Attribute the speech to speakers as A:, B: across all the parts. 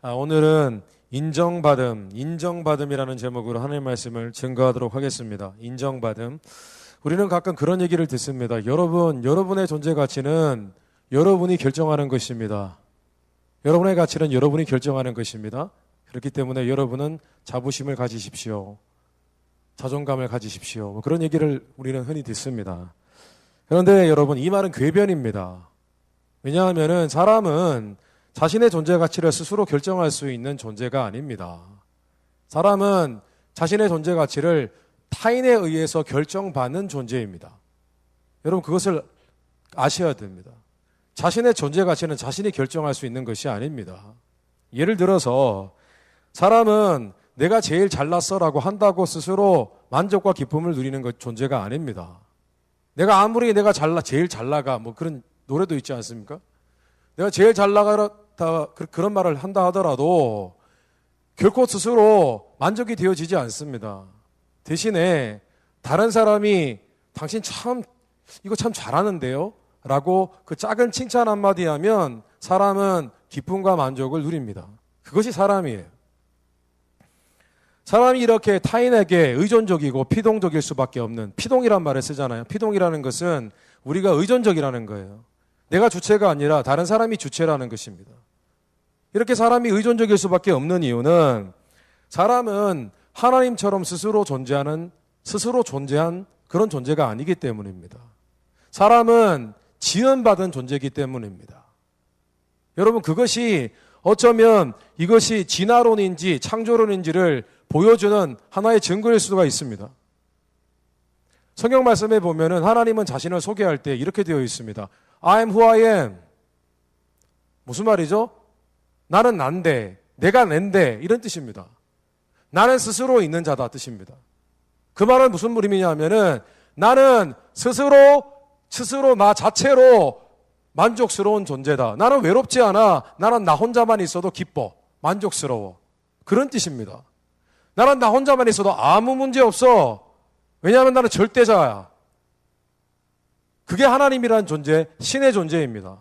A: 오늘은 인정받음이라는 제목으로 하나님의 말씀을 증거하도록 하겠습니다. 인정받음. 우리는 가끔 그런 얘기를 듣습니다. 여러분의 존재 가치는 여러분이 결정하는 것입니다. 여러분의 가치는 여러분이 결정하는 것입니다. 그렇기 때문에 여러분은 자부심을 가지십시오. 자존감을 가지십시오. 그런 얘기를 우리는 흔히 듣습니다. 그런데 여러분, 이 말은 궤변입니다. 왜냐하면 사람은 자신의 존재 가치를 스스로 결정할 수 있는 존재가 아닙니다. 사람은 자신의 존재 가치를 타인에 의해서 결정받는 존재입니다. 여러분, 그것을 아셔야 됩니다. 자신의 존재 가치는 자신이 결정할 수 있는 것이 아닙니다. 예를 들어서 사람은 내가 제일 잘났어라고 한다고 스스로 만족과 기쁨을 누리는 것 존재가 아닙니다. 내가 아무리 제일 잘 나가 그런 노래도 있지 않습니까? 내가 제일 잘 나가다 그런 말을 한다 하더라도 결코 스스로 만족이 되어지지 않습니다. 대신에 다른 사람이 당신 이거 참 잘하는데요? 라고 그 작은 칭찬 한마디 하면 사람은 기쁨과 만족을 누립니다. 그것이 사람이에요. 사람이 이렇게 타인에게 의존적이고 피동적일 수밖에 없는, 피동이란 말을 쓰잖아요. 피동이라는 것은 우리가 의존적이라는 거예요. 내가 주체가 아니라 다른 사람이 주체라는 것입니다. 이렇게 사람이 의존적일 수밖에 없는 이유는 사람은 하나님처럼 스스로 존재한 그런 존재가 아니기 때문입니다. 사람은 지원받은 존재이기 때문입니다. 여러분, 그것이 어쩌면 이것이 진화론인지 창조론인지를 보여주는 하나의 증거일 수가 있습니다. 성경 말씀에 보면은 하나님은 자신을 소개할 때 이렇게 되어 있습니다. I am who I am. 무슨 말이죠? 나는 난데, 내가 낸데, 이런 뜻입니다. 나는 스스로 있는 자다 뜻입니다. 그 말은 무슨 의미냐 하면은 나는 스스로 나 자체로 만족스러운 존재다. 나는 외롭지 않아. 나는 나 혼자만 있어도 기뻐. 만족스러워. 그런 뜻입니다. 나는 나 혼자만 있어도 아무 문제 없어. 왜냐하면 나는 절대자야. 그게 하나님이라는 존재, 신의 존재입니다.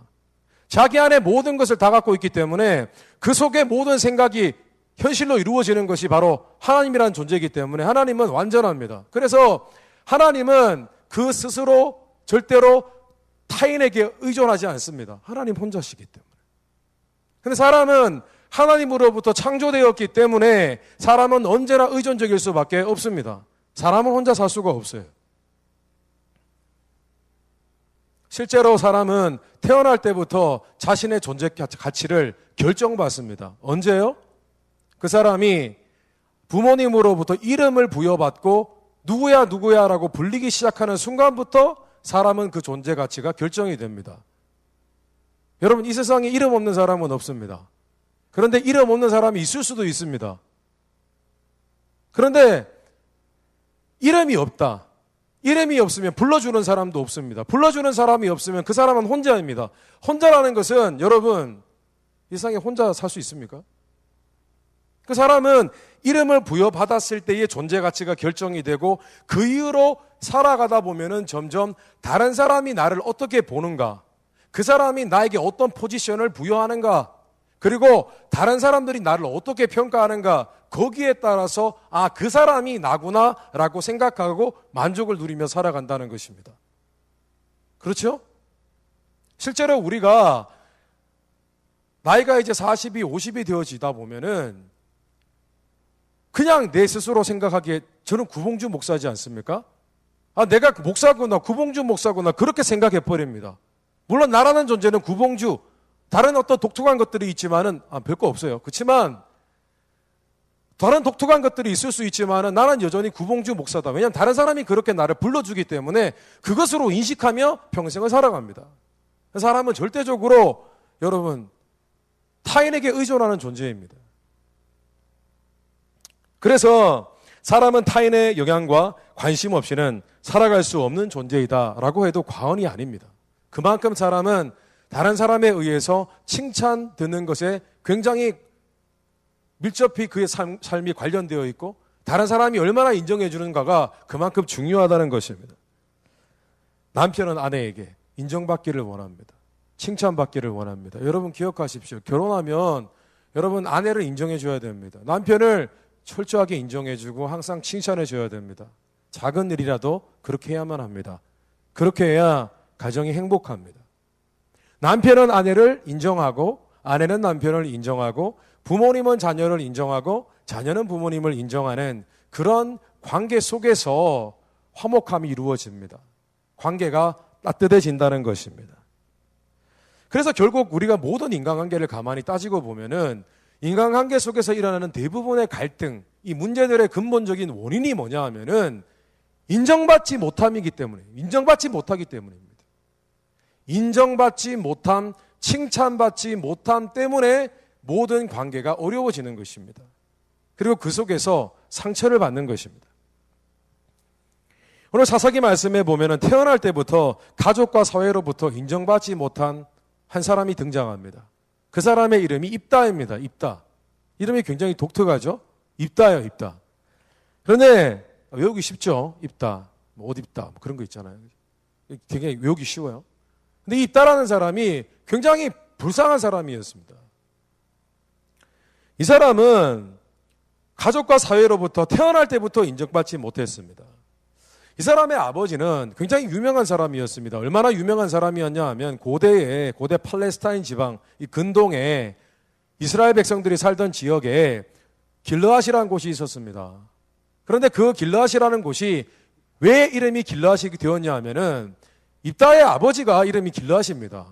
A: 자기 안에 모든 것을 다 갖고 있기 때문에 그 속에 모든 생각이 현실로 이루어지는 것이 바로 하나님이라는 존재이기 때문에 하나님은 완전합니다. 그래서 하나님은 그 스스로 절대로 타인에게 의존하지 않습니다. 하나님 혼자시기 때문에. 근데 사람은 하나님으로부터 창조되었기 때문에 사람은 언제나 의존적일 수밖에 없습니다. 사람은 혼자 살 수가 없어요. 실제로 사람은 태어날 때부터 자신의 존재 가치를 결정받습니다. 언제요? 그 사람이 부모님으로부터 이름을 부여받고 누구야라고 불리기 시작하는 순간부터 사람은 그 존재 가치가 결정이 됩니다. 여러분, 이 세상에 이름 없는 사람은 없습니다. 그런데 이름 없는 사람이 있을 수도 있습니다. 그런데 이름이 없다. 이름이 없으면 불러주는 사람도 없습니다. 불러주는 사람이 없으면 그 사람은 혼자입니다. 혼자라는 것은 여러분, 이 세상에 혼자 살 수 있습니까? 그 사람은 이름을 부여받았을 때의 존재 가치가 결정이 되고 그 이후로 살아가다 보면은 점점 다른 사람이 나를 어떻게 보는가, 그 사람이 나에게 어떤 포지션을 부여하는가, 그리고 다른 사람들이 나를 어떻게 평가하는가, 거기에 따라서 그 사람이 나구나 라고 생각하고 만족을 누리며 살아간다는 것입니다. 그렇죠? 실제로 우리가 나이가 이제 40이 50이 되어지다 보면은 그냥 내 스스로 생각하기에 저는 구봉주 목사지 않습니까? 내가 목사구나, 구봉주 목사구나 그렇게 생각해 버립니다. 물론 나라는 존재는 구봉주, 다른 어떤 독특한 것들이 있지만은 별거 없어요. 그렇지만 다른 독특한 것들이 있을 수 있지만은 나는 여전히 구봉주 목사다. 왜냐하면 다른 사람이 그렇게 나를 불러주기 때문에 그것으로 인식하며 평생을 살아갑니다. 사람은 절대적으로 여러분 타인에게 의존하는 존재입니다. 그래서 사람은 타인의 영향과 관심 없이는 살아갈 수 없는 존재이다라고 해도 과언이 아닙니다. 그만큼 사람은 다른 사람에 의해서 칭찬 듣는 것에 굉장히 밀접히 그의 삶이 관련되어 있고 다른 사람이 얼마나 인정해 주는가가 그만큼 중요하다는 것입니다. 남편은 아내에게 인정받기를 원합니다. 칭찬받기를 원합니다. 여러분 기억하십시오. 결혼하면 여러분, 아내를 인정해 줘야 됩니다. 남편을 철저하게 인정해 주고 항상 칭찬해 줘야 됩니다. 작은 일이라도 그렇게 해야만 합니다. 그렇게 해야 가정이 행복합니다. 남편은 아내를 인정하고 아내는 남편을 인정하고 부모님은 자녀를 인정하고 자녀는 부모님을 인정하는 그런 관계 속에서 화목함이 이루어집니다. 관계가 따뜻해진다는 것입니다. 그래서 결국 우리가 모든 인간관계를 가만히 따지고 보면은 인간관계 속에서 일어나는 대부분의 갈등, 이 문제들의 근본적인 원인이 뭐냐 하면은 인정받지 못함이기 때문에, 인정받지 못하기 때문입니다. 인정받지 못함, 칭찬받지 못함 때문에 모든 관계가 어려워지는 것입니다. 그리고 그 속에서 상처를 받는 것입니다. 오늘 사사기 말씀에 보면은 태어날 때부터 가족과 사회로부터 인정받지 못한 한 사람이 등장합니다. 그 사람의 이름이 입다입니다. 입다. 이름이 굉장히 독특하죠? 입다예요, 입다. 그런데 외우기 쉽죠? 입다. 뭐 옷 입다. 뭐 그런 거 있잖아요. 되게 외우기 쉬워요. 근데 입다라는 사람이 굉장히 불쌍한 사람이었습니다. 이 사람은 가족과 사회로부터 태어날 때부터 인정받지 못했습니다. 이 사람의 아버지는 굉장히 유명한 사람이었습니다. 얼마나 유명한 사람이었냐 하면 고대 팔레스타인 지방, 이 근동에 이스라엘 백성들이 살던 지역에 길르앗이라는 곳이 있었습니다. 그런데 그 길르앗이라는 곳이 왜 이름이 길르앗이 되었냐 하면은 입다의 아버지가 이름이 길르앗입니다.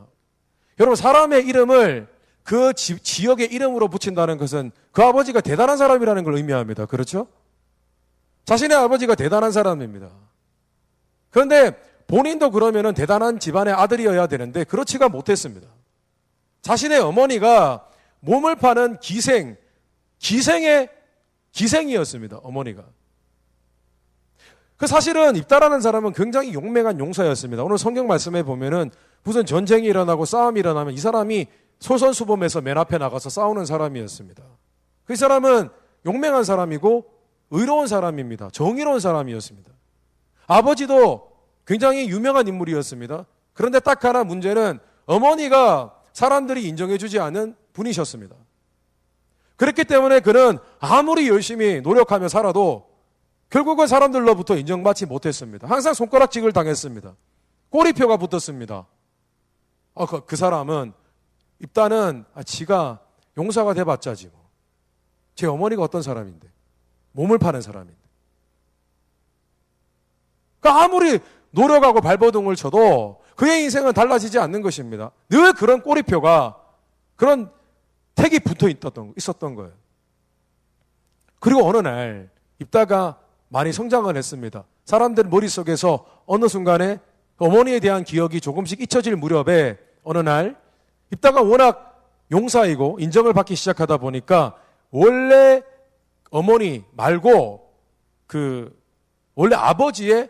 A: 여러분, 사람의 이름을 그 지역의 이름으로 붙인다는 것은 그 아버지가 대단한 사람이라는 걸 의미합니다. 그렇죠? 자신의 아버지가 대단한 사람입니다. 그런데 본인도 그러면은 대단한 집안의 아들이어야 되는데 그렇지가 못했습니다. 자신의 어머니가 몸을 파는 기생이었습니다. 어머니가. 그 사실은 입다라는 사람은 굉장히 용맹한 용사였습니다. 오늘 성경 말씀에 보면은 무슨 전쟁이 일어나고 싸움이 일어나면 이 사람이 솔선수범해서 맨 앞에 나가서 싸우는 사람이었습니다. 그 사람은 용맹한 사람이고 의로운 사람입니다. 정의로운 사람이었습니다. 아버지도 굉장히 유명한 인물이었습니다. 그런데 딱 하나 문제는 어머니가 사람들이 인정해주지 않은 분이셨습니다. 그렇기 때문에 그는 아무리 열심히 노력하며 살아도 결국은 사람들로부터 인정받지 못했습니다. 항상 손가락질을 당했습니다. 꼬리표가 붙었습니다. 그 사람은 입다는 지가 용사가 돼봤자지 뭐. 제 어머니가 어떤 사람인데, 몸을 파는 사람인데. 그러니까 아무리 노력하고 발버둥을 쳐도 그의 인생은 달라지지 않는 것입니다. 늘 그런 꼬리표가, 그런 택이 붙어 있었던 거예요. 그리고 어느 날 입다가 많이 성장을 했습니다. 사람들 머릿속에서 어느 순간에 어머니에 대한 기억이 조금씩 잊혀질 무렵에 어느 날 입다가 워낙 용사이고 인정을 받기 시작하다 보니까 원래 어머니 말고 원래 아버지의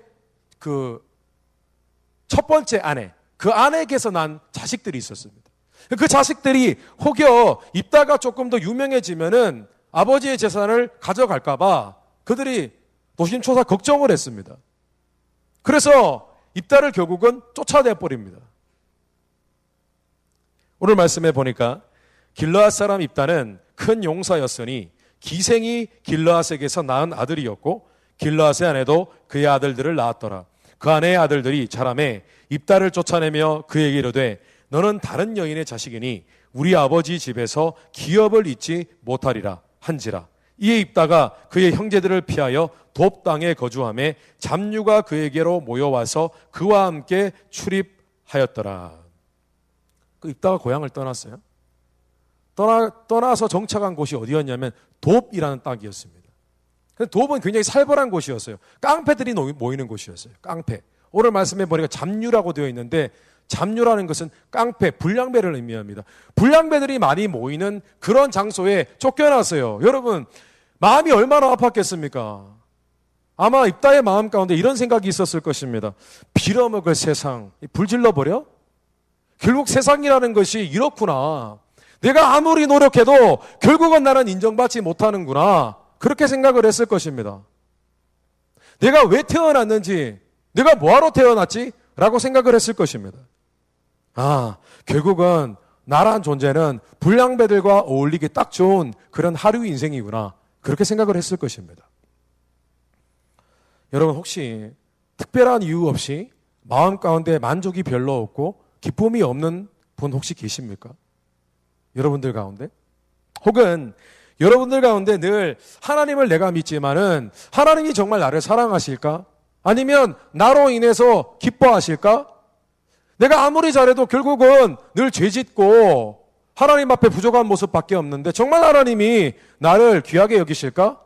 A: 첫 번째 아내, 그 아내에게서 난 자식들이 있었습니다. 그 자식들이 혹여 입다가 조금 더 유명해지면은 아버지의 재산을 가져갈까봐 그들이 노심초사 걱정을 했습니다. 그래서 입다를 결국은 쫓아내 버립니다. 오늘 말씀해 보니까 길르앗 사람 입다는 큰 용사였으니 기생이 길르앗에게서 낳은 아들이었고 길르앗의 아내도 그의 아들들을 낳았더라. 그 아내의 아들들이 자라매 입다를 쫓아내며 그에게 이르되 너는 다른 여인의 자식이니 우리 아버지 집에서 기업을 잊지 못하리라 한지라. 이에 입다가 그의 형제들을 피하여 돕 땅에 거주하며 잡류가 그에게로 모여와서 그와 함께 출입하였더라. 그 입다가 고향을 떠났어요. 떠나서 정착한 곳이 어디였냐면 돕이라는 땅이었습니다. 돕은 굉장히 살벌한 곳이었어요. 깡패들이 모이는 곳이었어요. 깡패. 오늘 말씀해 보니까 잡류라고 되어 있는데 잡류라는 것은 깡패, 불량배를 의미합니다. 불량배들이 많이 모이는 그런 장소에 쫓겨났어요. 여러분, 마음이 얼마나 아팠겠습니까? 아마 입다의 마음 가운데 이런 생각이 있었을 것입니다. 빌어먹을 세상, 불질러버려? 결국 세상이라는 것이 이렇구나. 내가 아무리 노력해도 결국은 나는 인정받지 못하는구나. 그렇게 생각을 했을 것입니다. 내가 왜 태어났는지, 내가 뭐하러 태어났지? 라고 생각을 했을 것입니다. 결국은 나란 존재는 불량배들과 어울리기 딱 좋은 그런 하루 인생이구나. 그렇게 생각을 했을 것입니다. 여러분 혹시 특별한 이유 없이 마음 가운데 만족이 별로 없고 기쁨이 없는 분 혹시 계십니까? 여러분들 가운데? 혹은 여러분들 가운데 늘 하나님을 내가 믿지만은 하나님이 정말 나를 사랑하실까? 아니면 나로 인해서 기뻐하실까? 내가 아무리 잘해도 결국은 늘 죄짓고 하나님 앞에 부족한 모습밖에 없는데 정말 하나님이 나를 귀하게 여기실까?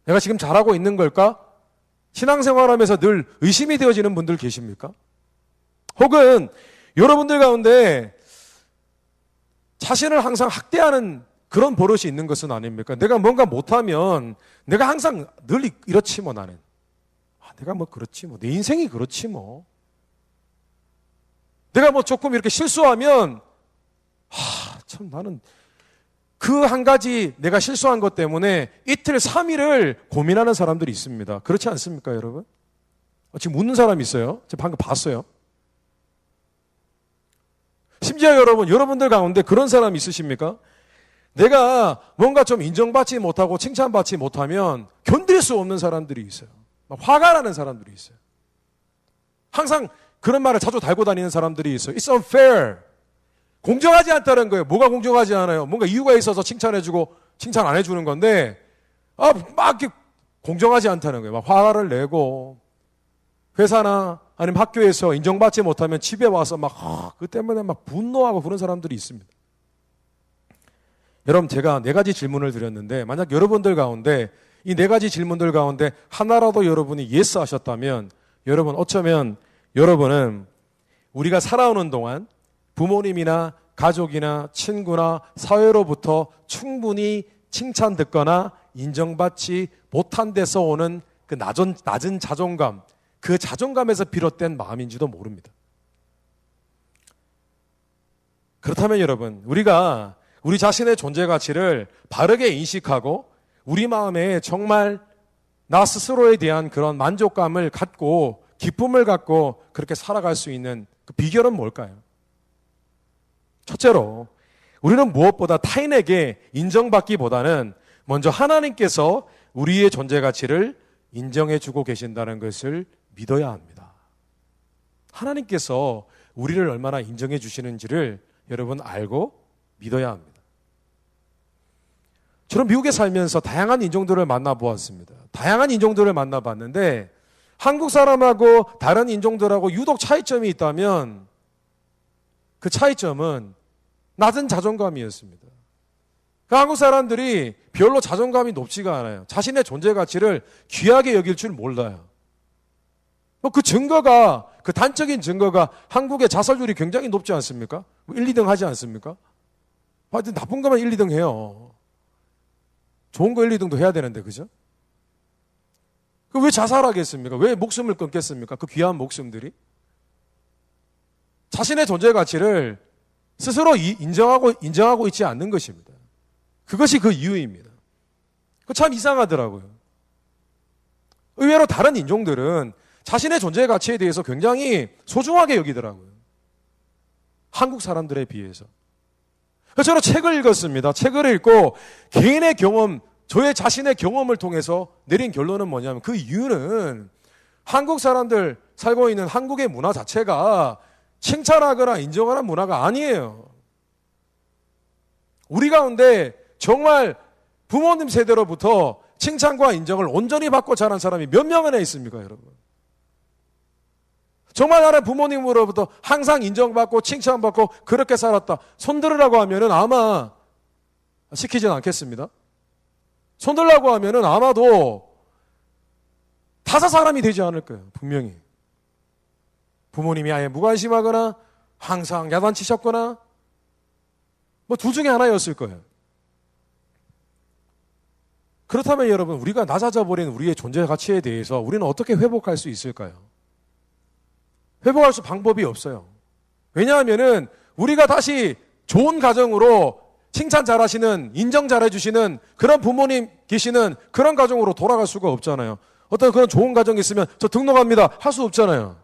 A: 내가 지금 잘하고 있는 걸까? 신앙생활하면서 늘 의심이 되어지는 분들 계십니까? 혹은 여러분들 가운데 자신을 항상 학대하는 그런 버릇이 있는 것은 아닙니까? 내가 뭔가 못하면 내가 항상 늘 이렇지 뭐 나는. 내가 뭐 그렇지 뭐. 내 인생이 그렇지 뭐. 내가 뭐 조금 이렇게 실수하면 참 나는 그 한 가지 내가 실수한 것 때문에 이틀 3일을 고민하는 사람들이 있습니다. 그렇지 않습니까, 여러분? 지금 웃는 사람이 있어요. 제가 방금 봤어요. 심지어 여러분들 가운데 그런 사람이 있으십니까? 내가 뭔가 좀 인정받지 못하고 칭찬받지 못하면 견딜 수 없는 사람들이 있어요. 막 화가 나는 사람들이 있어요. 항상 그런 말을 자주 달고 다니는 사람들이 있어요. It's unfair. 공정하지 않다는 거예요. 뭐가 공정하지 않아요? 뭔가 이유가 있어서 칭찬해주고 칭찬 안 해주는 건데 막 이렇게 공정하지 않다는 거예요. 막 화를 내고 회사나 아니면 학교에서 인정받지 못하면 집에 와서 막 그 때문에 막 분노하고 그런 사람들이 있습니다. 여러분 제가 4가지 질문을 드렸는데 만약 여러분들 가운데 이 4가지 질문들 가운데 하나라도 여러분이 예스 하셨다면 여러분 어쩌면 여러분은 우리가 살아오는 동안 부모님이나 가족이나 친구나 사회로부터 충분히 칭찬듣거나 인정받지 못한 데서 오는 그 낮은 자존감, 그 자존감에서 비롯된 마음인지도 모릅니다. 그렇다면 여러분, 우리가 우리 자신의 존재 가치를 바르게 인식하고 우리 마음에 정말 나 스스로에 대한 그런 만족감을 갖고 기쁨을 갖고 그렇게 살아갈 수 있는 그 비결은 뭘까요? 첫째로 우리는 무엇보다 타인에게 인정받기보다는 먼저 하나님께서 우리의 존재 가치를 인정해주고 계신다는 것을 믿어야 합니다. 하나님께서 우리를 얼마나 인정해 주시는지를 여러분 알고 믿어야 합니다. 저는 미국에 살면서 다양한 인종들을 만나보았습니다. 다양한 인종들을 만나봤는데 한국 사람하고 다른 인종들하고 유독 차이점이 있다면 그 차이점은 낮은 자존감이었습니다. 그 한국 사람들이 별로 자존감이 높지가 않아요. 자신의 존재 가치를 귀하게 여길 줄 몰라요. 그 증거가, 그 단적인 증거가 한국의 자살률이 굉장히 높지 않습니까? 1, 2등 하지 않습니까? 하여튼 나쁜 거만 1, 2등 해요. 좋은 거 1, 2등도 해야 되는데, 그죠? 왜 자살하겠습니까? 왜 목숨을 끊겠습니까? 그 귀한 목숨들이? 자신의 존재 가치를 스스로 인정하고 있지 않는 것입니다. 그것이 그 이유입니다. 그 참 이상하더라고요. 의외로 다른 인종들은 자신의 존재 가치에 대해서 굉장히 소중하게 여기더라고요. 한국 사람들에 비해서. 그래서 저는 책을 읽었습니다. 책을 읽고 개인의 경험, 저의 자신의 경험을 통해서 내린 결론은 뭐냐면 그 이유는 한국 사람들 살고 있는 한국의 문화 자체가 칭찬하거나 인정하는 문화가 아니에요. 우리 가운데 정말 부모님 세대로부터 칭찬과 인정을 온전히 받고 자란 사람이 몇 명이나 있습니까, 여러분? 정말 나는 부모님으로부터 항상 인정받고 칭찬받고 그렇게 살았다. 손들으라고 하면은 아마 시키진 않겠습니다. 손들라고 하면은 아마도 5사람이 되지 않을 거예요, 분명히. 부모님이 아예 무관심하거나 항상 야단치셨거나 뭐 둘 중에 하나였을 거예요. 그렇다면 여러분, 우리가 낮아져버린 우리의 존재 가치에 대해서 우리는 어떻게 회복할 수 있을까요? 회복할 수 방법이 없어요. 왜냐하면은 우리가 다시 좋은 가정으로 칭찬 잘하시는, 인정 잘해주시는 그런 부모님 계시는 그런 가정으로 돌아갈 수가 없잖아요. 어떤 그런 좋은 가정이 있으면 저 등록합니다 할 수 없잖아요.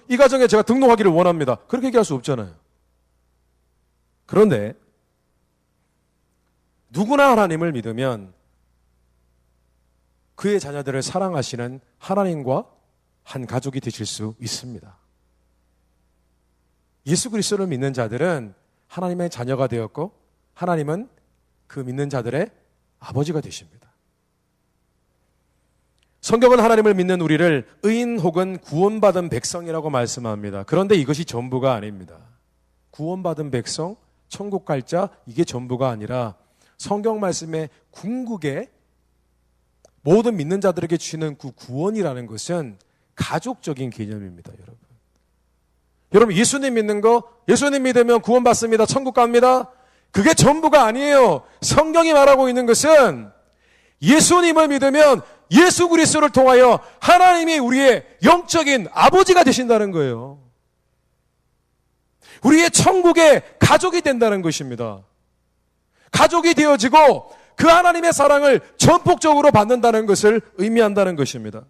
A: 이 가정에 제가 등록하기를 원합니다. 그렇게 얘기할 수 없잖아요. 그런데 누구나 하나님을 믿으면 그의 자녀들을 사랑하시는 하나님과 한 가족이 되실 수 있습니다. 예수 그리스도를 믿는 자들은 하나님의 자녀가 되었고 하나님은 그 믿는 자들의 아버지가 되십니다. 성경은 하나님을 믿는 우리를 의인 혹은 구원받은 백성이라고 말씀합니다. 그런데 이것이 전부가 아닙니다. 구원받은 백성, 천국 갈 자, 이게 전부가 아니라 성경 말씀의 궁극에 모든 믿는 자들에게 주시는 그 구원이라는 것은 가족적인 개념입니다, 여러분. 여러분, 예수님 믿는 거, 예수님 믿으면 구원받습니다, 천국 갑니다. 그게 전부가 아니에요. 성경이 말하고 있는 것은 예수님을 믿으면 예수 그리스도를 통하여 하나님이 우리의 영적인 아버지가 되신다는 거예요. 우리의 천국의 가족이 된다는 것입니다. 가족이 되어지고 그 하나님의 사랑을 전폭적으로 받는다는 것을 의미한다는 것입니다.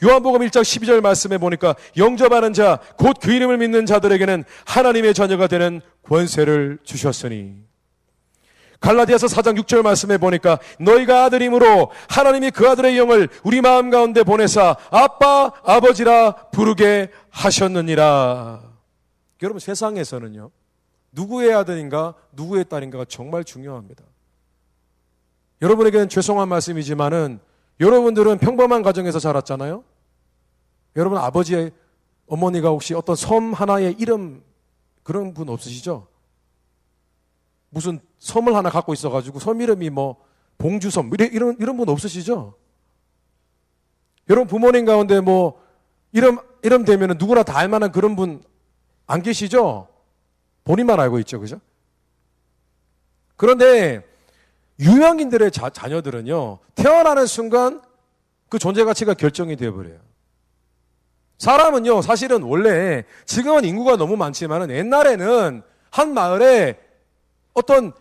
A: 요한복음 1장 12절 말씀에 보니까 영접하는 자, 곧 그 이름을 믿는 자들에게는 하나님의 자녀가 되는 권세를 주셨으니. 갈라디아서 4장 6절 말씀에 보니까 너희가 아들임으로 하나님이 그 아들의 영을 우리 마음 가운데 보내사 아빠, 아버지라 부르게 하셨느니라. 여러분, 세상에서는요, 누구의 아들인가 누구의 딸인가가 정말 중요합니다. 여러분에게는 죄송한 말씀이지만은 여러분들은 평범한 가정에서 자랐잖아요. 여러분 아버지의 어머니가 혹시 어떤 섬 하나의 이름 그런 분 없으시죠? 무슨 섬을 하나 갖고 있어가지고 섬 이름이 뭐 봉주섬 이런 분 없으시죠? 여러분 부모님 가운데 뭐 이름 되면은 누구나 다 알만한 그런 분 안 계시죠? 본인만 알고 있죠, 그죠? 그런데 유명인들의 자녀들은요, 태어나는 순간 그 존재 가치가 결정이 되어버려요. 사람은요, 사실은 원래 지금은 인구가 너무 많지만 옛날에는 한 마을에 어떤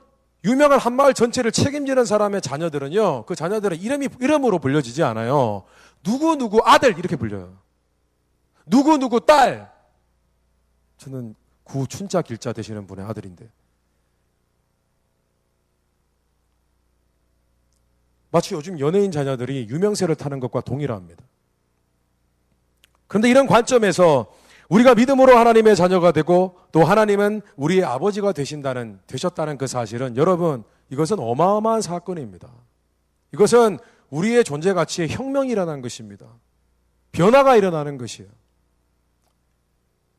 A: 유명한 한 마을 전체를 책임지는 사람의 자녀들은요, 그 자녀들은 이름으로 불려지지 않아요. 누구누구 아들 이렇게 불려요. 누구누구 딸. 저는 구춘자 길자 되시는 분의 아들인데. 마치 요즘 연예인 자녀들이 유명세를 타는 것과 동일합니다. 그런데 이런 관점에서 우리가 믿음으로 하나님의 자녀가 되고 또 하나님은 우리의 아버지가 되셨다는 그 사실은 여러분, 이것은 어마어마한 사건입니다. 이것은 우리의 존재 가치에 혁명이 일어난 것입니다. 변화가 일어나는 것이에요.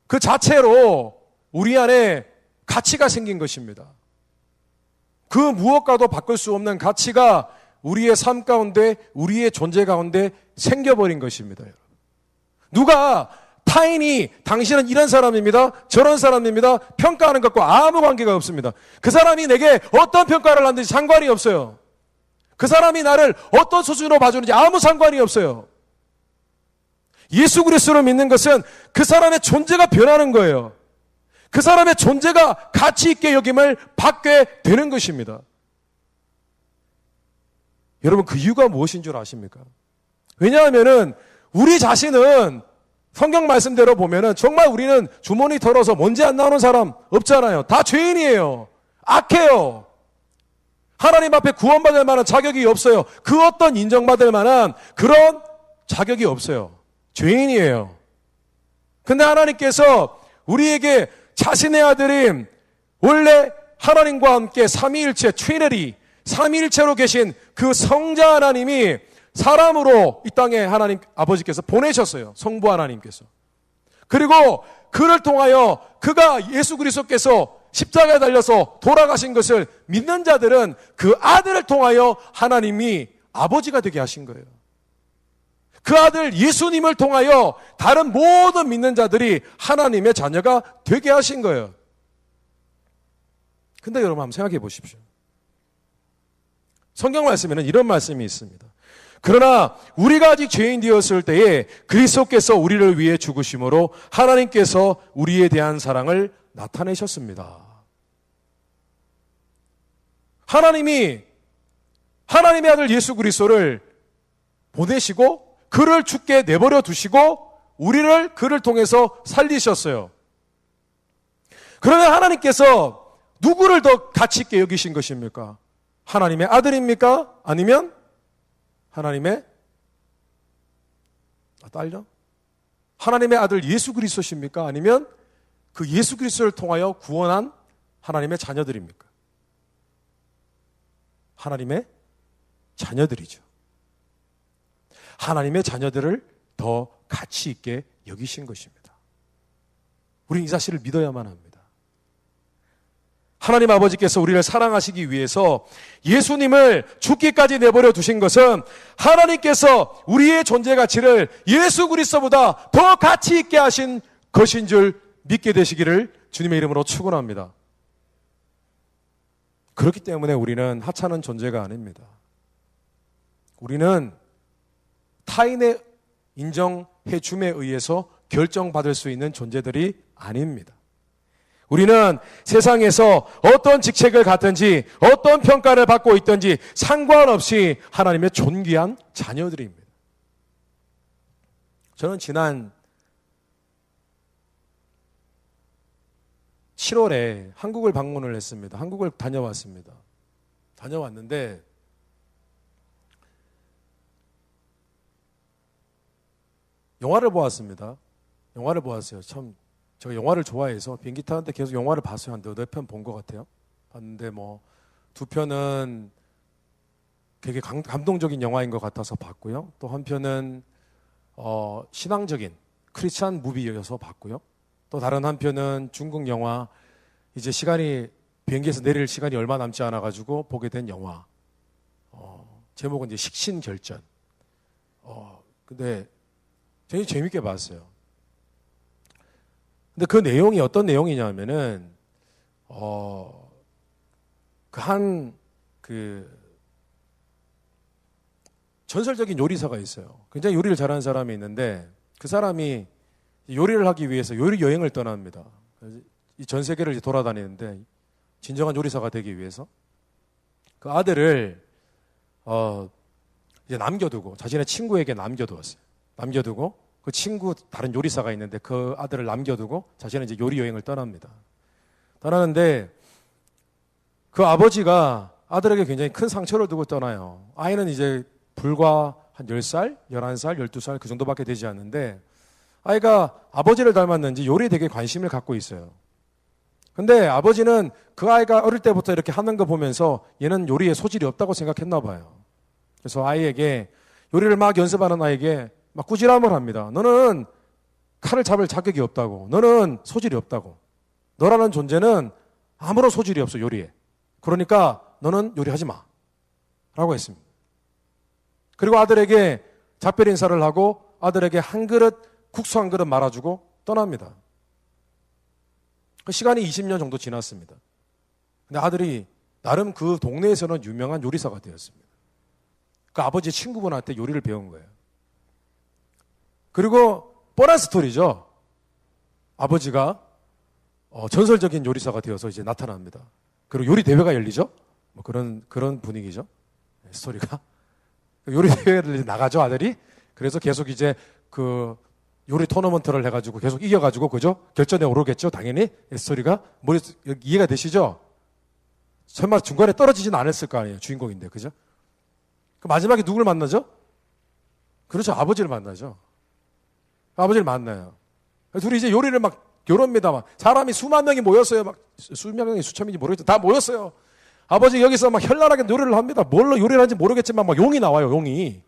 A: 그 자체로 우리 안에 가치가 생긴 것입니다. 그 무엇과도 바꿀 수 없는 가치가 우리의 삶 가운데, 우리의 존재 가운데 생겨버린 것입니다. 누가 타인이 당신은 이런 사람입니다, 저런 사람입니다 평가하는 것과 아무 관계가 없습니다. 그 사람이 내게 어떤 평가를 하는지 상관이 없어요. 그 사람이 나를 어떤 수준으로 봐주는지 아무 상관이 없어요. 예수 그리스도를 믿는 것은 그 사람의 존재가 변하는 거예요. 그 사람의 존재가 가치 있게 여김을 받게 되는 것입니다. 여러분, 그 이유가 무엇인 줄 아십니까? 왜냐하면은 우리 자신은 성경 말씀대로 보면은 정말 우리는 주머니 털어서 먼지 안 나오는 사람 없잖아요. 다 죄인이에요. 악해요. 하나님 앞에 구원받을 만한 자격이 없어요. 그 어떤 인정받을 만한 그런 자격이 없어요. 죄인이에요. 근데 하나님께서 우리에게 자신의 아들인 원래 하나님과 함께 삼위일체 트리니티, 삼위일체로 계신 그 성자 하나님이 사람으로 이 땅에 하나님 아버지께서 보내셨어요. 성부 하나님께서. 그리고 그를 통하여 그가 예수 그리스도께서 십자가에 달려서 돌아가신 것을 믿는 자들은 그 아들을 통하여 하나님이 아버지가 되게 하신 거예요. 그 아들 예수님을 통하여 다른 모든 믿는 자들이 하나님의 자녀가 되게 하신 거예요. 근데 여러분 한번 생각해 보십시오. 성경 말씀에는 이런 말씀이 있습니다. 그러나 우리가 아직 죄인 되었을 때에 그리스도께서 우리를 위해 죽으심으로 하나님께서 우리에 대한 사랑을 나타내셨습니다. 하나님이 하나님의 아들 예수 그리스도를 보내시고 그를 죽게 내버려 두시고 우리를 그를 통해서 살리셨어요. 그러면 하나님께서 누구를 더 가치 있게 여기신 것입니까? 하나님의 아들입니까? 아니면 하나님의 딸요? 하나님의 아들 예수 그리스도십니까? 아니면 그 예수 그리스도를 통하여 구원한 하나님의 자녀들입니까? 하나님의 자녀들이죠. 하나님의 자녀들을 더 가치 있게 여기신 것입니다. 우리는 이 사실을 믿어야만 합니다. 하나님 아버지께서 우리를 사랑하시기 위해서 예수님을 죽기까지 내버려 두신 것은 하나님께서 우리의 존재 가치를 예수 그리스도보다 더 가치 있게 하신 것인 줄 믿게 되시기를 주님의 이름으로 축원합니다. 그렇기 때문에 우리는 하찮은 존재가 아닙니다. 우리는 타인의 인정해 줌에 의해서 결정받을 수 있는 존재들이 아닙니다. 우리는 세상에서 어떤 직책을 갖든지 어떤 평가를 받고 있든지 상관없이 하나님의 존귀한 자녀들입니다. 저는 지난 7월에 한국을 방문을 했습니다. 한국을 다녀왔습니다. 다녀왔는데 영화를 보았습니다. 영화를 보았어요. 참 제가 영화를 좋아해서 비행기 타는데 계속 영화를 봤어요. 한 8편 본 것 같아요. 봤는데 뭐 2편은 되게 감동적인 영화인 것 같아서 봤고요. 또 한 편은 신앙적인 크리스찬 무비여서 봤고요. 또 다른 한 편은 중국 영화, 이제 시간이 비행기에서 내릴 시간이 얼마 남지 않아 가지고 보게 된 영화. 제목은 이제 식신결전. 근데 되게 재밌게 봤어요. 근데 그 내용이 어떤 내용이냐면은 그 전설적인 요리사가 있어요. 굉장히 요리를 잘하는 사람이 있는데 그 사람이 요리를 하기 위해서 요리 여행을 떠납니다. 이 전 세계를 돌아다니는데 진정한 요리사가 되기 위해서 그 아들을 이제 남겨두고 자신의 친구에게 남겨두었어요. 남겨두고 그 친구 다른 요리사가 있는데 그 아들을 남겨두고 자신은 이제 요리 여행을 떠납니다. 떠나는데 그 아버지가 아들에게 굉장히 큰 상처를 두고 떠나요. 아이는 이제 불과 한 10살, 11살, 12살 그 정도밖에 되지 않는데 아이가 아버지를 닮았는지 요리에 되게 관심을 갖고 있어요. 근데 아버지는 그 아이가 어릴 때부터 이렇게 하는 거 보면서 얘는 요리에 소질이 없다고 생각했나 봐요. 그래서 아이에게 요리를 막 연습하는 아이에게 막 꾸지람을 합니다. 너는 칼을 잡을 자격이 없다고. 너는 소질이 없다고. 너라는 존재는 아무런 소질이 없어 요리에. 그러니까 너는 요리하지 마. 라고 했습니다. 그리고 아들에게 작별 인사를 하고 아들에게 국수 한 그릇 말아주고 떠납니다. 그 시간이 20년 정도 지났습니다. 근데 아들이 나름 그 동네에서는 유명한 요리사가 되었습니다. 그 아버지 친구분한테 요리를 배운 거예요. 그리고 뻔한 스토리죠. 아버지가 전설적인 요리사가 되어서 이제 나타납니다. 그리고 요리 대회가 열리죠. 뭐 그런 분위기죠. 스토리가. 요리 대회를 나가죠, 아들이. 그래서 계속 이제 그 요리 토너먼트를 해가지고 계속 이겨가지고, 그죠? 결전에 오르겠죠, 당연히. 스토리가. 이해가 되시죠? 설마 중간에 떨어지진 않았을 거 아니에요, 주인공인데, 그죠? 그 마지막에 누굴 만나죠? 그렇죠, 아버지를 만나죠. 아버지를 만나요. 둘이 이제 요리를 막 요럽니다. 막 사람이 수만 명이 모였어요. 막 수만 명이 수천 명이 모르겠죠. 다 모였어요. 아버지 여기서 막 현란하게 요리를 합니다. 뭘로 요리를 하는지 모르겠지만 막 용이 나와요. 용이.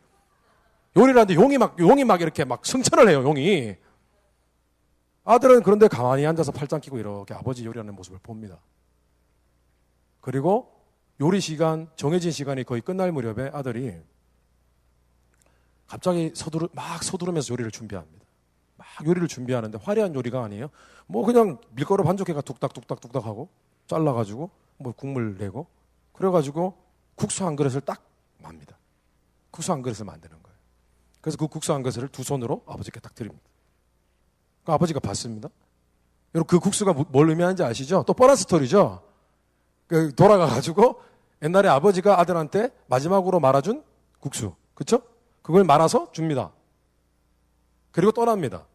A: 요리를 하는데 용이 막 이렇게 막 승천을 해요. 용이. 아들은 그런데 가만히 앉아서 팔짱 끼고 이렇게 아버지 요리하는 모습을 봅니다. 그리고 요리 시간, 정해진 시간이 거의 끝날 무렵에 아들이 갑자기 서두르면서 요리를 준비합니다. 막 요리를 준비하는데 화려한 요리가 아니에요. 뭐 그냥 밀가루 반죽해가 뚝딱뚝딱 하고 잘라가지고 뭐 국물 내고 그래가지고 국수 한 그릇을 딱 맙니다. 국수 한 그릇을 만드는 거예요. 그래서 그 국수 한 그릇을 두 손으로 아버지께 딱 드립니다. 그 아버지가 봤습니다. 여러분 그 국수가 뭘 의미하는지 아시죠? 또 뻔한 스토리죠. 돌아가가지고 옛날에 아버지가 아들한테 마지막으로 말아준 국수, 그렇죠? 그걸 말아서 줍니다. 그리고 떠납니다.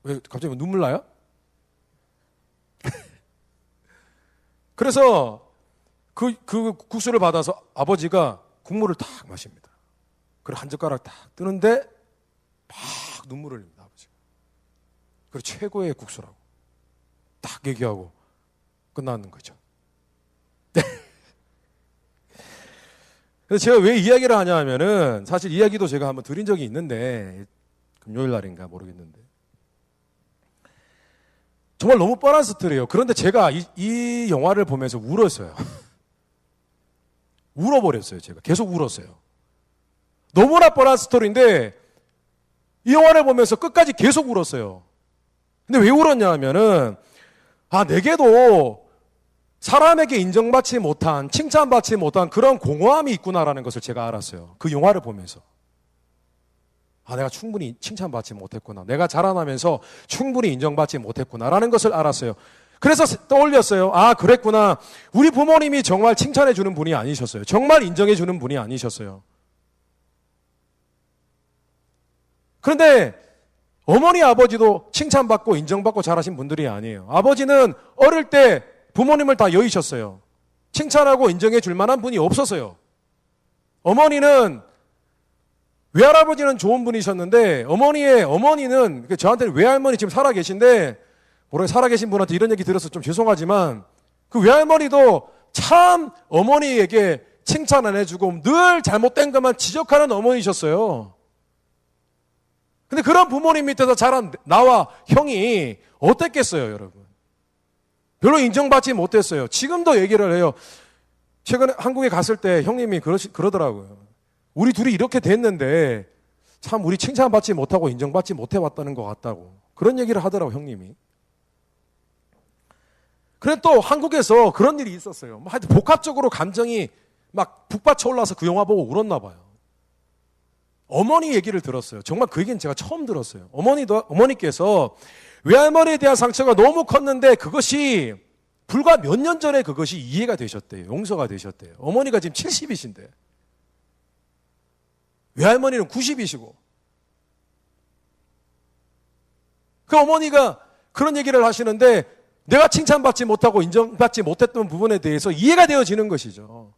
A: 왜 갑자기 눈물 나요? 그래서 그 국수를 받아서 아버지가 국물을 딱 마십니다. 그리고 한 젓가락 딱 뜨는데 막 눈물을 흘립니다, 아버지가. 그리고 최고의 국수라고 딱 얘기하고 끝나는 거죠. 그래서 제가 왜 이야기를 하냐 하면은, 사실 이야기도 제가 한번 드린 적이 있는데, 금요일 날인가 모르겠는데, 정말 너무 뻔한 스토리예요. 그런데 제가 이 영화를 보면서 울었어요. 울어버렸어요. 제가 계속 울었어요. 너무나 뻔한 스토리인데 이 영화를 보면서 끝까지 계속 울었어요. 근데 왜 울었냐 하면은, 내게도 사람에게 인정받지 못한, 칭찬받지 못한 그런 공허함이 있구나라는 것을 제가 알았어요. 그 영화를 보면서. 내가 충분히 칭찬받지 못했구나. 내가 자라나면서 충분히 인정받지 못했구나라는 것을 알았어요. 그래서 떠올렸어요. 그랬구나. 우리 부모님이 정말 칭찬해 주는 분이 아니셨어요. 정말 인정해 주는 분이 아니셨어요. 그런데 어머니 아버지도 칭찬받고 인정받고 자라신 분들이 아니에요. 아버지는 어릴 때 부모님을 다 여의셨어요. 칭찬하고 인정해 줄 만한 분이 없었어요. 어머니는, 외할아버지는 좋은 분이셨는데 어머니는 저한테는 외할머니 지금 살아 계신데, 살아계신 분한테 이런 얘기 들어서 좀 죄송하지만 그 외할머니도 참 어머니에게 칭찬 안 해주고 늘 잘못된 것만 지적하는 어머니셨어요. 근데 그런 부모님 밑에서 자란 나와 형이 어땠겠어요, 여러분? 별로 인정받지 못했어요. 지금도 얘기를 해요. 최근에 한국에 갔을 때 형님이 그러더라고요. 우리 둘이 이렇게 됐는데 참 우리 칭찬받지 못하고 인정받지 못해왔다는 것 같다고. 그런 얘기를 하더라고요, 형님이. 그런데 또 한국에서 그런 일이 있었어요. 하여튼 복합적으로 감정이 막 북받쳐 올라서 그 영화 보고 울었나 봐요. 어머니 얘기를 들었어요. 정말 그 얘기는 제가 처음 들었어요. 어머니께서 외할머니에 대한 상처가 너무 컸는데 그것이 불과 몇 년 전에 그것이 이해가 되셨대요. 용서가 되셨대요. 어머니가 지금 70이신데 외할머니는 90이시고, 그 어머니가 그런 얘기를 하시는데 내가 칭찬받지 못하고 인정받지 못했던 부분에 대해서 이해가 되어지는 것이죠.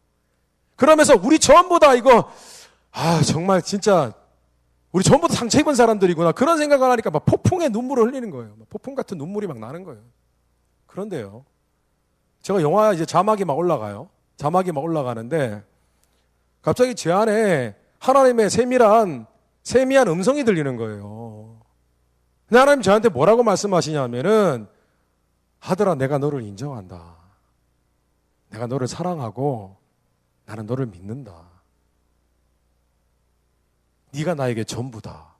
A: 그러면서 우리 전부 다 이거 정말 진짜 우리 전부 다 상처 입은 사람들이구나, 그런 생각을 하니까 막 폭풍의 눈물을 흘리는 거예요. 폭풍 같은 눈물이 막 나는 거예요. 그런데요, 제가 영화 이제 자막이 막 올라가요. 자막이 막 올라가는데 갑자기 제 안에 하나님의 세미한 음성이 들리는 거예요. 근데 하나님 저한테 뭐라고 말씀하시냐면은, 아들아, 내가 너를 인정한다. 내가 너를 사랑하고 나는 너를 믿는다. 네가 나에게 전부다.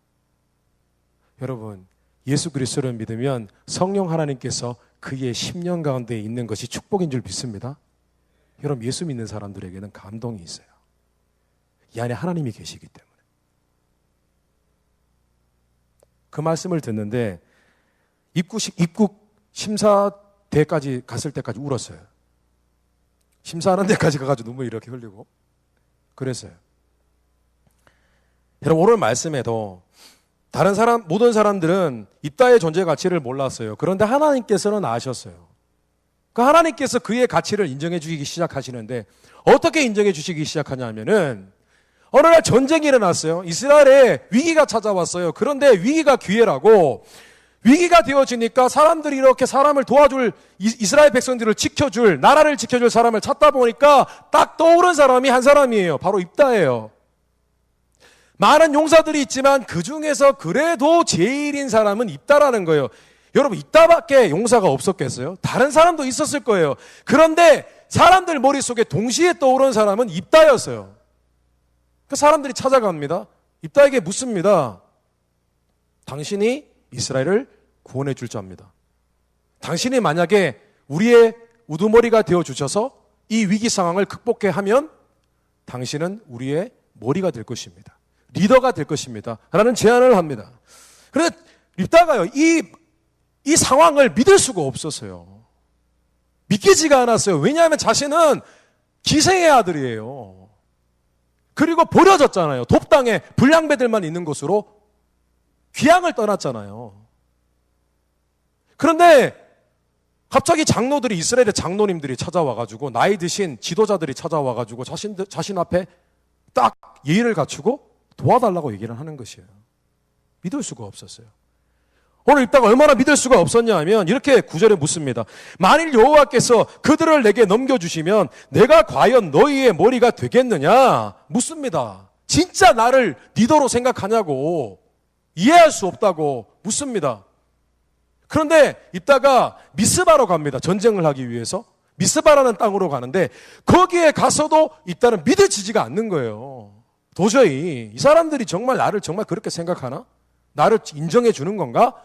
A: 여러분, 예수 그리스도를 믿으면 성령 하나님께서 그의 심령 가운데 있는 것이 축복인 줄 믿습니다. 여러분, 예수 믿는 사람들에게는 감동이 있어요. 이 안에 하나님이 계시기 때문에. 그 말씀을 듣는데 입국 심사대까지 갔을 때까지 울었어요. 심사하는 데까지 가가지고 눈물 이렇게 흘리고 그랬어요. 여러분, 오늘 말씀에도 모든 사람들은 입다의 존재 가치를 몰랐어요. 그런데 하나님께서는 아셨어요. 그 하나님께서 그의 가치를 인정해 주기 시작하시는데, 어떻게 인정해 주시기 시작하냐면은, 어느 날 전쟁이 일어났어요. 이스라엘에 위기가 찾아왔어요. 그런데 위기가 기회라고, 위기가 되어지니까 사람들이 이렇게 사람을 도와줄, 이스라엘 백성들을 지켜줄, 나라를 지켜줄 사람을 찾다 보니까 딱 떠오른 사람이 한 사람이에요. 바로 입다예요. 많은 용사들이 있지만 그 중에서 그래도 제일인 사람은 입다라는 거예요. 여러분, 입다밖에 용사가 없었겠어요? 다른 사람도 있었을 거예요. 그런데 사람들 머릿속에 동시에 떠오른 사람은 입다였어요. 그 사람들이 찾아갑니다. 입다에게 묻습니다. 당신이 이스라엘을 구원해 줄 자입니다. 당신이 만약에 우리의 우두머리가 되어 주셔서 이 위기 상황을 극복해 하면 당신은 우리의 머리가 될 것입니다. 리더가 될 것입니다. 라는 제안을 합니다. 그런데 입다가요, 이 상황을 믿을 수가 없었어요. 믿기지가 않았어요. 왜냐하면 자신은 기생의 아들이에요. 그리고 버려졌잖아요. 돕당에 불량배들만 있는 곳으로 귀향을 떠났잖아요. 그런데 갑자기 장로들이, 이스라엘의 장로님들이 찾아와가지고, 나이 드신 지도자들이 찾아와가지고 자신 앞에 딱 예의를 갖추고 도와달라고 얘기를 하는 것이에요. 믿을 수가 없었어요. 오늘 읽다가 얼마나 믿을 수가 없었냐 하면 이렇게 9절에 묻습니다. 만일 여호와께서 그들을 내게 넘겨주시면 내가 과연 너희의 머리가 되겠느냐? 묻습니다. 진짜 나를 리더로 생각하냐고, 이해할 수 없다고 묻습니다. 그런데 이따가 미스바로 갑니다. 전쟁을 하기 위해서. 미스바라는 땅으로 가는데 거기에 가서도 이따는 믿어지지가 않는 거예요. 도저히 이 사람들이 정말 나를 정말 그렇게 생각하나? 나를 인정해 주는 건가?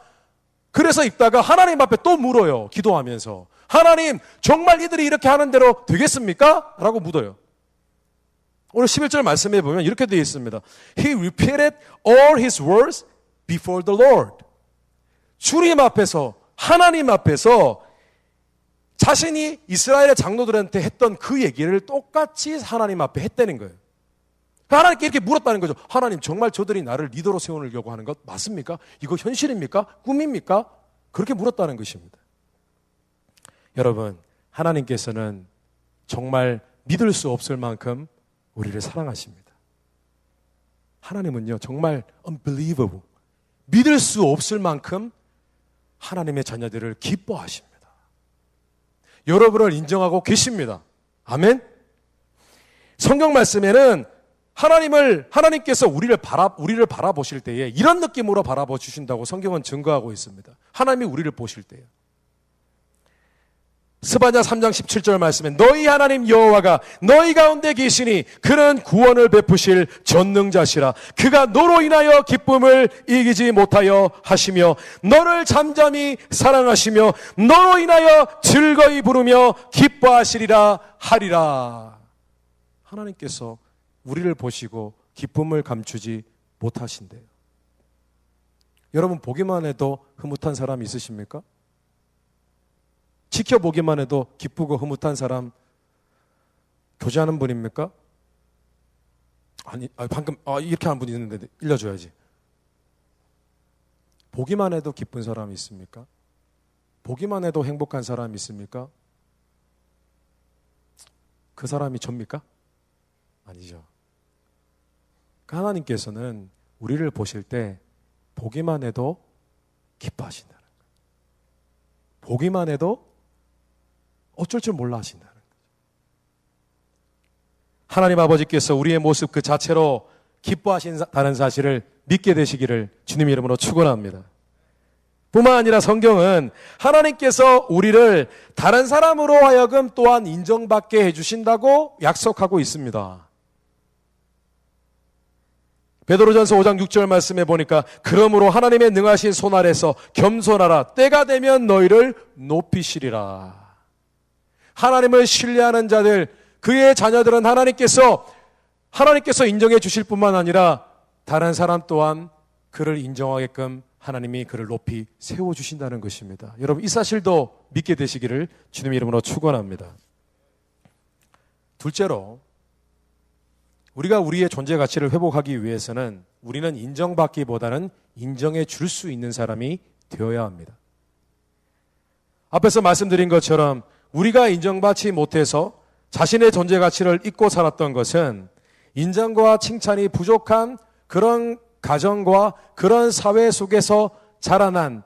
A: 그래서 이따가 하나님 앞에 또 물어요. 기도하면서. 하나님, 정말 이들이 이렇게 하는 대로 되겠습니까? 라고 묻어요. 오늘 11절 말씀해 보면 이렇게 되어 있습니다. He repeated all his words before the Lord. 주님 앞에서, 하나님 앞에서 자신이 이스라엘의 장로들한테 했던 그 얘기를 똑같이 하나님 앞에 했다는 거예요. 하나님께 이렇게 물었다는 거죠. 하나님, 정말 저들이 나를 리더로 세우려고 하는 것 맞습니까? 이거 현실입니까? 꿈입니까? 그렇게 물었다는 것입니다. 여러분, 하나님께서는 정말 믿을 수 없을 만큼 우리를 사랑하십니다. 하나님은요, 정말 unbelievable, 믿을 수 없을 만큼 하나님의 자녀들을 기뻐하십니다. 여러분을 인정하고 계십니다. 아멘? 성경 말씀에는 하나님께서 우리를 바라보실 때에 이런 느낌으로 바라봐 주신다고 성경은 증거하고 있습니다. 하나님이 우리를 보실 때에. 스바냐 3장 17절 말씀에 너희 하나님 여호와가 너희 가운데 계시니 그는 구원을 베푸실 전능자시라. 그가 너로 인하여 기쁨을 이기지 못하여 하시며 너를 잠잠히 사랑하시며 너로 인하여 즐거이 부르며 기뻐하시리라 하리라. 하나님께서 우리를 보시고 기쁨을 감추지 못하신대요. 여러분, 보기만 해도 흐뭇한 사람 있으십니까? 지켜보기만 해도 기쁘고 흐뭇한 사람 교제하는 분입니까? 아니, 방금 이렇게 하는 분이 있는데 일러줘야지. 보기만 해도 기쁜 사람이 있습니까? 보기만 해도 행복한 사람이 있습니까? 그 사람이 접니까? 아니죠. 하나님께서는 우리를 보실 때 보기만 해도 기뻐하신다는 거예요. 보기만 해도 어쩔 줄 몰라 하신다는 거죠. 하나님 아버지께서 우리의 모습 그 자체로 기뻐하신다는 사실을 믿게 되시기를 주님 이름으로 축원합니다. 뿐만 아니라 성경은 하나님께서 우리를 다른 사람으로 하여금 또한 인정받게 해주신다고 약속하고 있습니다. 베드로전서 5장 6절 말씀에 보니까 그러므로 하나님의 능하신 손 아래서 겸손하라. 때가 되면 너희를 높이시리라. 하나님을 신뢰하는 자들, 그의 자녀들은 하나님께서 인정해 주실 뿐만 아니라 다른 사람 또한 그를 인정하게끔 하나님이 그를 높이 세워주신다는 것입니다. 여러분, 이 사실도 믿게 되시기를 주님 이름으로 축원합니다. 둘째로, 우리가 우리의 존재 가치를 회복하기 위해서는 우리는 인정받기보다는 인정해 줄 수 있는 사람이 되어야 합니다. 앞에서 말씀드린 것처럼 우리가 인정받지 못해서 자신의 존재 가치를 잊고 살았던 것은 인정과 칭찬이 부족한 그런 가정과 그런 사회 속에서 자라났기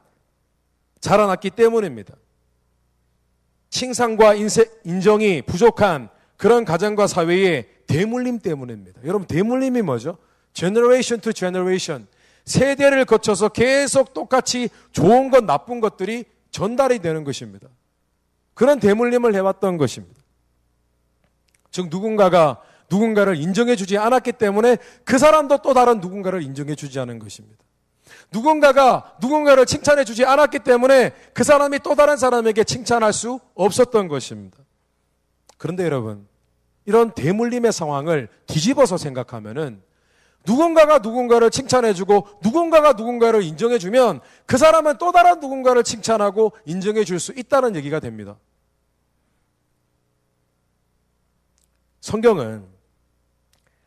A: 때문입니다. 칭찬과 인정이 부족한 그런 가정과 사회의 대물림 때문입니다. 여러분, 대물림이 뭐죠? Generation to generation. 세대를 거쳐서 계속 똑같이 좋은 것, 나쁜 것들이 전달이 되는 것입니다. 그런 대물림을 해왔던 것입니다. 즉, 누군가를 인정해 주지 않았기 때문에 그 사람도 또 다른 누군가를 인정해 주지 않은 것입니다. 누군가가 누군가를 칭찬해 주지 않았기 때문에 그 사람이 또 다른 사람에게 칭찬할 수 없었던 것입니다. 그런데 여러분, 이런 대물림의 상황을 뒤집어서 생각하면은 누군가가 누군가를 칭찬해주고 누군가가 누군가를 인정해주면 그 사람은 또 다른 누군가를 칭찬하고 인정해줄 수 있다는 얘기가 됩니다. 성경은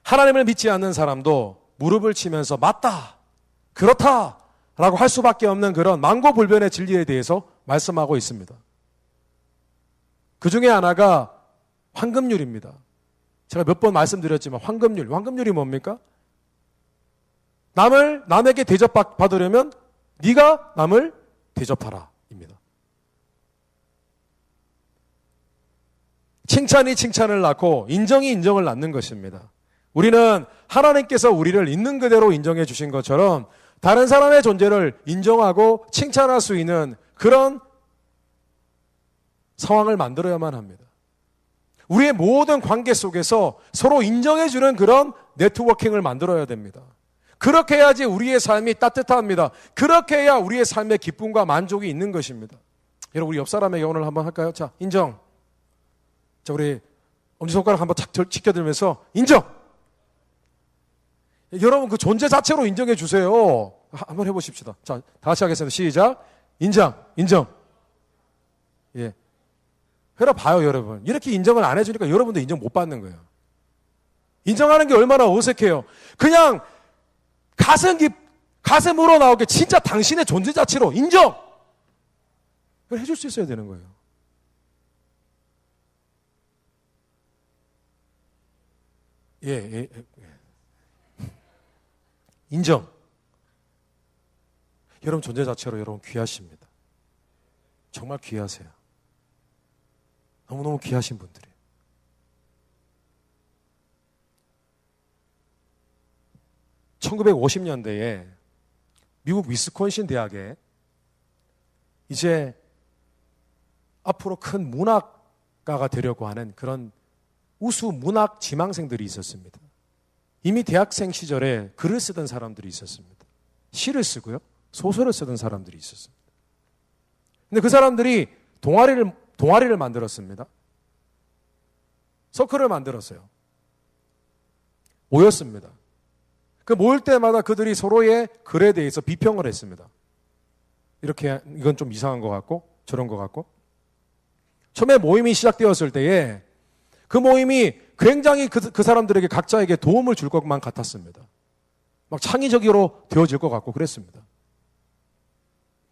A: 하나님을 믿지 않는 사람도 무릎을 치면서 맞다, 그렇다 라고 할 수밖에 없는 그런 망고불변의 진리에 대해서 말씀하고 있습니다. 그 중에 하나가 황금률입니다. 제가 몇 번 말씀드렸지만 황금률이 뭡니까? 남에게 대접받으려면 네가 남을 대접하라 입니다. 칭찬이 칭찬을 낳고 인정이 인정을 낳는 것입니다. 우리는 하나님께서 우리를 있는 그대로 인정해 주신 것처럼 다른 사람의 존재를 인정하고 칭찬할 수 있는 그런 상황을 만들어야만 합니다. 우리의 모든 관계 속에서 서로 인정해 주는 그런 네트워킹을 만들어야 됩니다. 그렇게 해야지 우리의 삶이 따뜻합니다. 그렇게 해야 우리의 삶의 기쁨과 만족이 있는 것입니다. 여러분, 우리 옆 사람에게 오늘 한번 할까요? 자, 인정. 자, 우리 엄지손가락 한번 착 지켜들면서 인정. 여러분, 그 존재 자체로 인정해 주세요. 한번 해보십시다. 자, 다 같이 하겠습니다. 시작. 인정. 예. 해라 봐요, 여러분. 이렇게 인정을 안 해주니까 여러분도 인정 못 받는 거예요. 인정하는 게 얼마나 어색해요. 그냥 가슴 우러나오게 진짜 당신의 존재 자체로 인정! 그걸 해줄 수 있어야 되는 거예요. 예. 인정. 여러분 존재 자체로 여러분 귀하십니다. 정말 귀하세요. 너무너무 귀하신 분들이에요. (1950년대에) 미국 위스콘신 대학에 이제 앞으로 큰 문학가가 되려고 하는 그런 우수 문학 지망생들이 있었습니다. 이미 대학생 시절에 글을 쓰던 사람들이 있었습니다. 시를 쓰고요, 소설을 쓰던 사람들이 있었습니다. 근데 그 사람들이 동아리를 만들었습니다. 서클을 만들었어요. 모였습니다. 그 모일 때마다 그들이 서로의 글에 대해서 비평을 했습니다. 이렇게 이건 좀 이상한 것 같고 저런 것 같고. 처음에 모임이 시작되었을 때에 그 모임이 굉장히 그 사람들에게 각자에게 도움을 줄 것만 같았습니다. 막 창의적으로 되어질 것 같고 그랬습니다.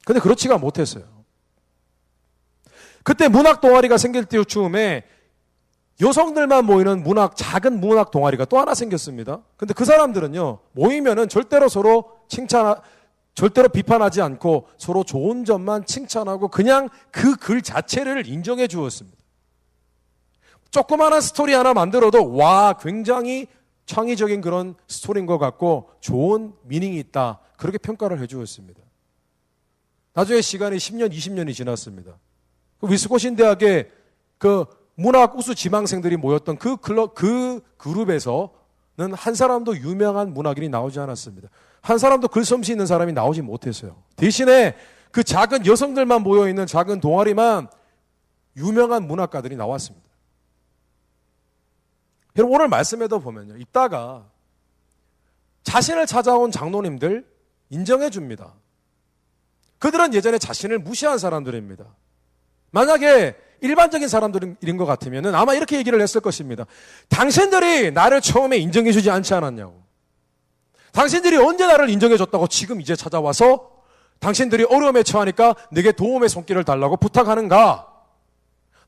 A: 근데 그렇지가 못했어요. 그때 문학 동아리가 생길 때쯤에 여성들만 모이는 작은 문학 동아리가 또 하나 생겼습니다. 근데 그 사람들은요, 모이면은 절대로 절대로 비판하지 않고 서로 좋은 점만 칭찬하고 그냥 그 글 자체를 인정해 주었습니다. 조그마한 스토리 하나 만들어도 와, 굉장히 창의적인 그런 스토리인 것 같고 좋은 미닝이 있다. 그렇게 평가를 해 주었습니다. 나중에 시간이 10년, 20년이 지났습니다. 그 위스콘신 대학의 그 문학 우수 지망생들이 모였던 그 그룹에서는 한 사람도 유명한 문학인이 나오지 않았습니다. 한 사람도 글솜씨 있는 사람이 나오지 못했어요. 대신에 그 작은 여성들만 모여있는 작은 동아리만 유명한 문학가들이 나왔습니다. 여러분, 오늘 말씀에도 보면요, 이따가 자신을 찾아온 장로님들 인정해 줍니다. 그들은 예전에 자신을 무시한 사람들입니다. 만약에 일반적인 사람들인 것 같으면 아마 이렇게 얘기를 했을 것입니다. 당신들이 나를 처음에 인정해 주지 않지 않았냐고. 당신들이 언제 나를 인정해 줬다고 지금 이제 찾아와서 당신들이 어려움에 처하니까 내게 도움의 손길을 달라고 부탁하는가.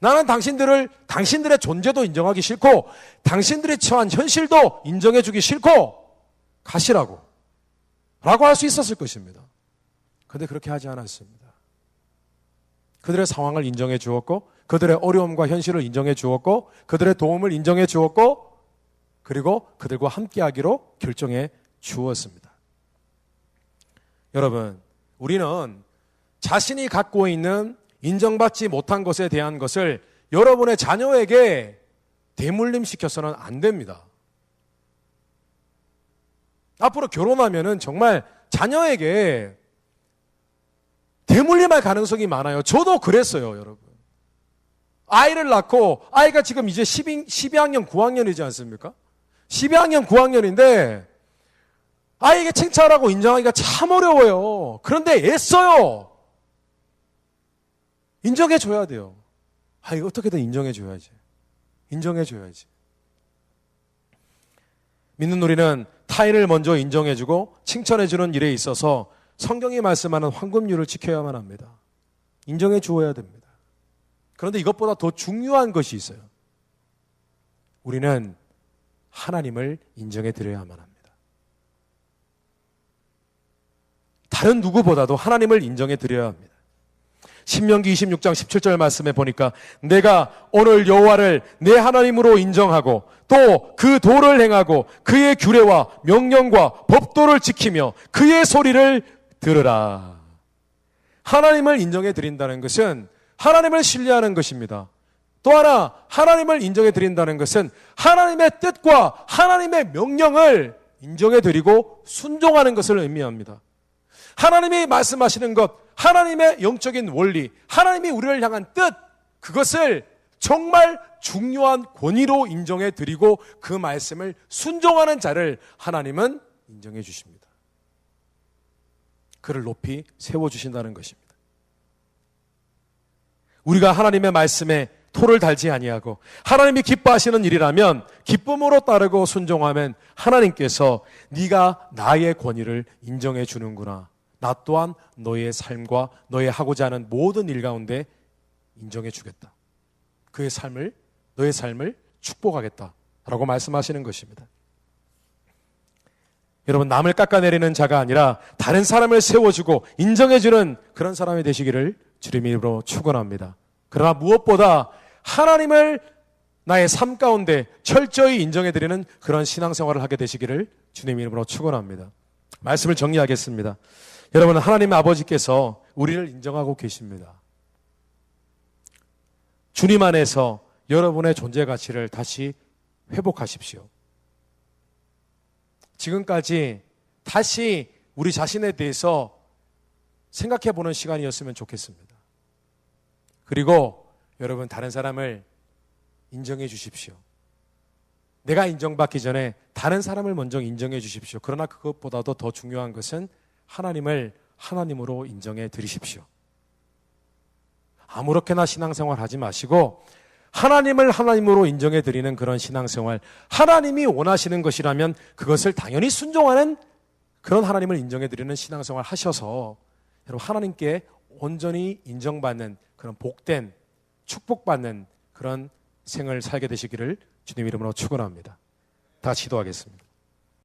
A: 나는 당신들의 존재도 인정하기 싫고 당신들이 처한 현실도 인정해 주기 싫고 가시라고 라고 할 수 있었을 것입니다. 그런데 그렇게 하지 않았습니다. 그들의 상황을 인정해 주었고 그들의 어려움과 현실을 인정해 주었고 그들의 도움을 인정해 주었고 그리고 그들과 함께하기로 결정해 주었습니다. 여러분, 우리는 자신이 갖고 있는 인정받지 못한 것에 대한 것을 여러분의 자녀에게 대물림시켜서는 안 됩니다. 앞으로 결혼하면은 정말 자녀에게 대물림할 가능성이 많아요. 저도 그랬어요, 여러분. 아이를 낳고 아이가 지금 이제 12학년, 9학년이지 않습니까? 12학년, 9학년인데 아이에게 칭찬하고 인정하기가 참 어려워요. 그런데 애써요. 인정해줘야 돼요. 이거 어떻게든 인정해줘야지. 인정해줘야지. 믿는 우리는 타인을 먼저 인정해주고 칭찬해주는 일에 있어서 성경이 말씀하는 황금률을 지켜야만 합니다. 인정해 주어야 됩니다. 그런데 이것보다 더 중요한 것이 있어요. 우리는 하나님을 인정해 드려야만 합니다. 다른 누구보다도 하나님을 인정해 드려야 합니다. 신명기 26장 17절 말씀에 보니까 내가 오늘 여호와를 내 하나님으로 인정하고 또 그 도를 행하고 그의 규례와 명령과 법도를 지키며 그의 소리를 들으라. 하나님을 인정해 드린다는 것은 하나님을 신뢰하는 것입니다. 또 하나 하나님을 인정해 드린다는 것은 하나님의 뜻과 하나님의 명령을 인정해 드리고 순종하는 것을 의미합니다. 하나님이 말씀하시는 것, 하나님의 영적인 원리, 하나님이 우리를 향한 뜻, 그것을 정말 중요한 권위로 인정해 드리고 그 말씀을 순종하는 자를 하나님은 인정해 주십니다. 그를 높이 세워주신다는 것입니다. 우리가 하나님의 말씀에 토를 달지 아니하고 하나님이 기뻐하시는 일이라면 기쁨으로 따르고 순종하면 하나님께서 네가 나의 권위를 인정해 주는구나. 나 또한 너의 삶과 너의 하고자 하는 모든 일 가운데 인정해 주겠다. 너의 삶을 축복하겠다. 라고 말씀하시는 것입니다. 여러분, 남을 깎아내리는 자가 아니라 다른 사람을 세워주고 인정해주는 그런 사람이 되시기를 주님의 이름으로 축원합니다. 그러나 무엇보다 하나님을 나의 삶 가운데 철저히 인정해드리는 그런 신앙생활을 하게 되시기를 주님의 이름으로 축원합니다. 말씀을 정리하겠습니다. 여러분, 하나님 아버지께서 우리를 인정하고 계십니다. 주님 안에서 여러분의 존재 가치를 다시 회복하십시오. 지금까지 다시 우리 자신에 대해서 생각해 보는 시간이었으면 좋겠습니다. 그리고 여러분, 다른 사람을 인정해 주십시오. 내가 인정받기 전에 다른 사람을 먼저 인정해 주십시오. 그러나 그것보다도 더 중요한 것은 하나님을 하나님으로 인정해 드리십시오. 아무렇게나 신앙생활 하지 마시고 하나님을 하나님으로 인정해 드리는 그런 신앙생활, 하나님이 원하시는 것이라면 그것을 당연히 순종하는 그런 하나님을 인정해 드리는 신앙생활 하셔서 여러분, 하나님께 온전히 인정받는 그런 복된 축복받는 그런 생을 살게 되시기를 주님 이름으로 축원합니다. 다 기도하겠습니다.